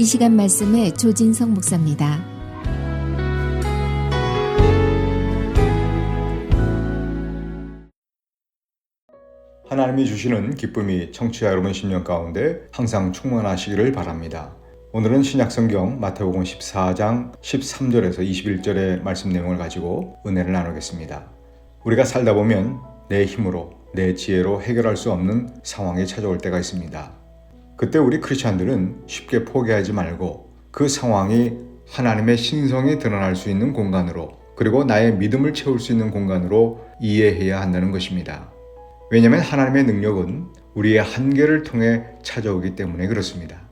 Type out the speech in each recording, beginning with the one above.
이 시간 말씀에 조진성 목사입니다. 하나님이 주시는 기쁨이 청취자 여러분 심령 가운데 항상 충만하시기를 바랍니다. 오늘은 신약성경 마태복음 14장 13절에서 21절의 말씀 내용을 가지고 은혜를 나누겠습니다. 우리가 살다 보면 내 힘으로, 내 지혜로 해결할 수 없는 상황이 찾아올 때가 있습니다. 그때 우리 크리스찬들은 쉽게 포기하지 말고 그 상황이 하나님의 신성이 드러날 수 있는 공간으로, 그리고 나의 믿음을 채울 수 있는 공간으로 이해해야 한다는 것입니다. 왜냐하면 하나님의 능력은 우리의 한계를 통해 찾아오기 때문에 그렇습니다.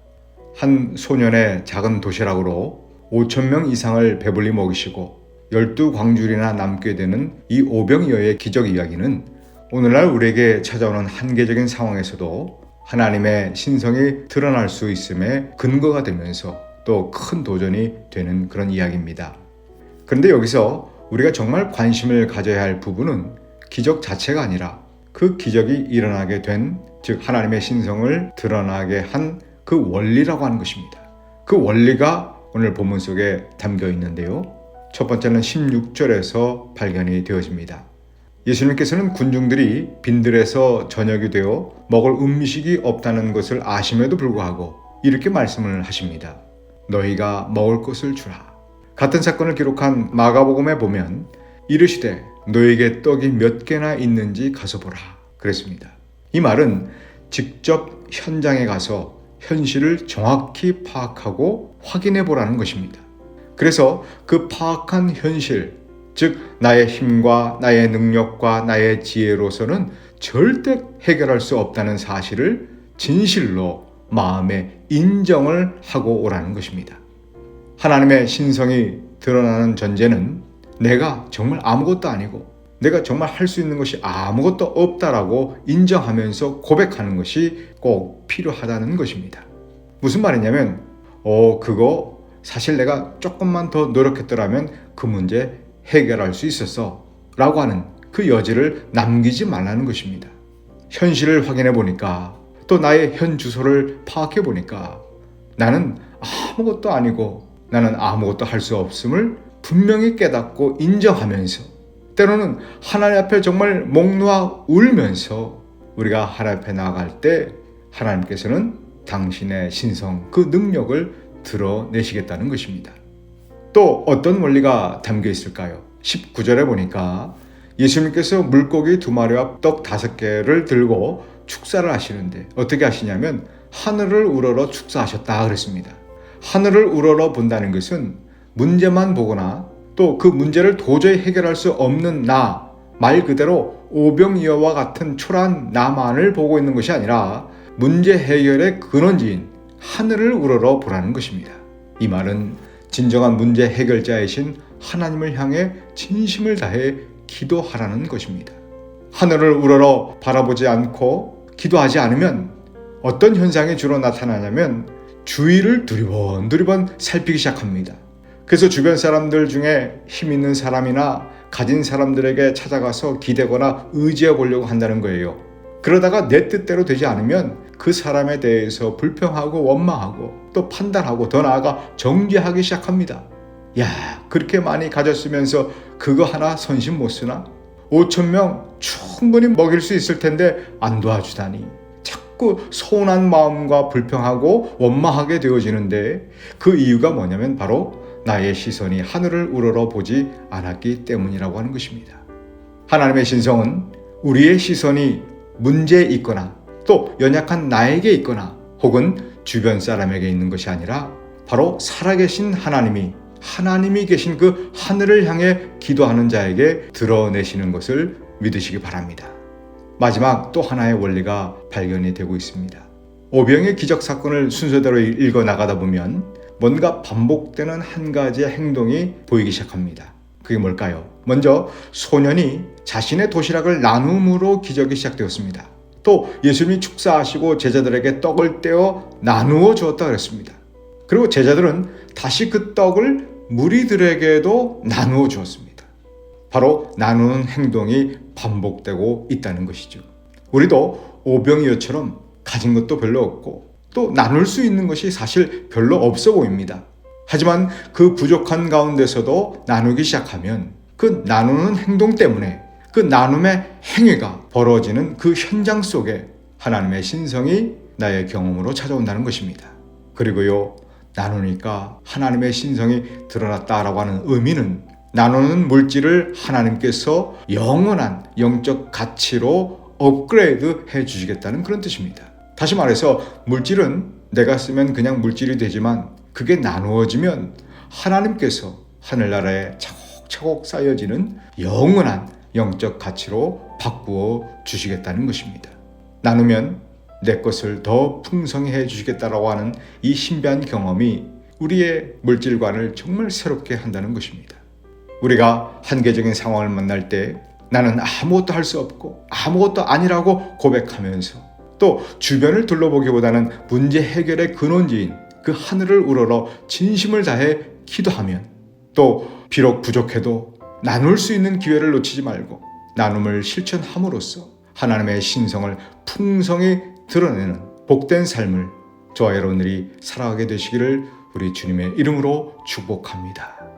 한 소년의 작은 도시락으로 5,000명 이상을 배불리 먹이시고 12광줄이나 남게 되는 이 오병이어의 기적 이야기는 오늘날 우리에게 찾아오는 한계적인 상황에서도 하나님의 신성이 드러날 수 있음에 근거가 되면서 또 큰 도전이 되는 그런 이야기입니다. 그런데 여기서 우리가 정말 관심을 가져야 할 부분은 기적 자체가 아니라 그 기적이 일어나게 된, 즉 하나님의 신성을 드러나게 한 그 원리라고 하는 것입니다. 그 원리가 오늘 본문 속에 담겨 있는데요. 첫 번째는 16절에서 발견이 되어집니다. 예수님께서는 군중들이 빈들에서 저녁이 되어 먹을 음식이 없다는 것을 아심에도 불구하고 이렇게 말씀을 하십니다. 너희가 먹을 것을 주라. 같은 사건을 기록한 마가복음에 보면 이르시되 너에게 떡이 몇 개나 있는지 가서 보라 그랬습니다. 이 말은 직접 현장에 가서 현실을 정확히 파악하고 확인해 보라는 것입니다. 그래서 그 파악한 현실, 즉 나의 힘과 나의 능력과 나의 지혜로서는 절대 해결할 수 없다는 사실을 진실로 마음에 인정을 하고 오라는 것입니다. 하나님의 신성이 드러나는 전제는 내가 정말 아무것도 아니고 내가 정말 할 수 있는 것이 아무것도 없다라고 인정하면서 고백하는 것이 꼭 필요하다는 것입니다. 무슨 말이냐면 그거 사실 내가 조금만 더 노력했더라면 그 문제 해결할 수 있었어 라고 하는 그 여지를 남기지 말라는 것입니다. 현실을 확인해 보니까, 또 나의 현 주소를 파악해 보니까 나는 아무것도 아니고 나는 아무것도 할 수 없음을 분명히 깨닫고 인정하면서, 때로는 하나님 앞에 정말 목 놓아 울면서 우리가 하나님 앞에 나아갈 때 하나님께서는 당신의 신성, 그 능력을 드러내시겠다는 것입니다. 또 어떤 원리가 담겨 있을까요? 19절에 보니까 예수님께서 물고기 2마리와 떡 5개를 들고 축사를 하시는데 어떻게 하시냐면 하늘을 우러러 축사하셨다 그랬습니다. 하늘을 우러러 본다는 것은 문제만 보거나 또 그 문제를 도저히 해결할 수 없는 나, 말 그대로 오병이어와 같은 초라한 나만을 보고 있는 것이 아니라 문제 해결의 근원지인 하늘을 우러러 보라는 것입니다. 이 말은 진정한 문제 해결자이신 하나님을 향해 진심을 다해 기도하라는 것입니다. 하늘을 우러러 바라보지 않고 기도하지 않으면 어떤 현상이 주로 나타나냐면 주위를 두리번 살피기 시작합니다. 그래서 주변 사람들 중에 힘 있는 사람이나 가진 사람들에게 찾아가서 기대거나 의지해 보려고 한다는 거예요. 그러다가 내 뜻대로 되지 않으면 그 사람에 대해서 불평하고 원망하고 또 판단하고 더 나아가 정죄하기 시작합니다. 야, 그렇게 많이 가졌으면서 그거 하나 선심 못 쓰나? 5,000명 충분히 먹일 수 있을 텐데 안 도와주다니. 자꾸 서운한 마음과 불평하고 원망하게 되어지는데 그 이유가 뭐냐면 바로 나의 시선이 하늘을 우러러 보지 않았기 때문이라고 하는 것입니다. 하나님의 신성은 우리의 시선이 문제에 있거나 또 연약한 나에게 있거나 혹은 주변 사람에게 있는 것이 아니라 바로 살아계신 하나님이 계신 그 하늘을 향해 기도하는 자에게 드러내시는 것을 믿으시기 바랍니다. 마지막 또 하나의 원리가 발견이 되고 있습니다. 오병의 기적 사건을 순서대로 읽어 나가다 보면 뭔가 반복되는 한 가지의 행동이 보이기 시작합니다. 그게 뭘까요? 먼저 소년이 자신의 도시락을 나눔으로 기적이 시작되었습니다. 또 예수님이 축사하시고 제자들에게 떡을 떼어 나누어 주었다 그랬습니다. 그리고 제자들은 다시 그 떡을 무리들에게도 나누어 주었습니다. 바로 나누는 행동이 반복되고 있다는 것이죠. 우리도 오병이어처럼 가진 것도 별로 없고 또 나눌 수 있는 것이 사실 별로 없어 보입니다. 하지만 그 부족한 가운데서도 나누기 시작하면 그 나누는 행동 때문에 그 나눔의 행위가 벌어지는 그 현장 속에 하나님의 신성이 나의 경험으로 찾아온다는 것입니다. 그리고요, 나누니까 하나님의 신성이 드러났다라고 하는 의미는 나누는 물질을 하나님께서 영원한 영적 가치로 업그레이드 해 주시겠다는 그런 뜻입니다. 다시 말해서 물질은 내가 쓰면 그냥 물질이 되지만 그게 나누어지면 하나님께서 하늘나라에 차곡차곡 쌓여지는 영원한 영적 가치로 바꾸어 주시겠다는 것입니다. 나누면 내 것을 더 풍성히 해 주시겠다라고 하는 이 신비한 경험이 우리의 물질관을 정말 새롭게 한다는 것입니다. 우리가 한계적인 상황을 만날 때 나는 아무것도 할 수 없고 아무것도 아니라고 고백하면서 또 주변을 둘러보기보다는 문제 해결의 근원지인 그 하늘을 우러러 진심을 다해 기도하면 또 비록 부족해도 나눌 수 있는 기회를 놓치지 말고 나눔을 실천함으로써 하나님의 신성을 풍성히 드러내는 복된 삶을 저와 여러분들이 살아가게 되시기를 우리 주님의 이름으로 축복합니다.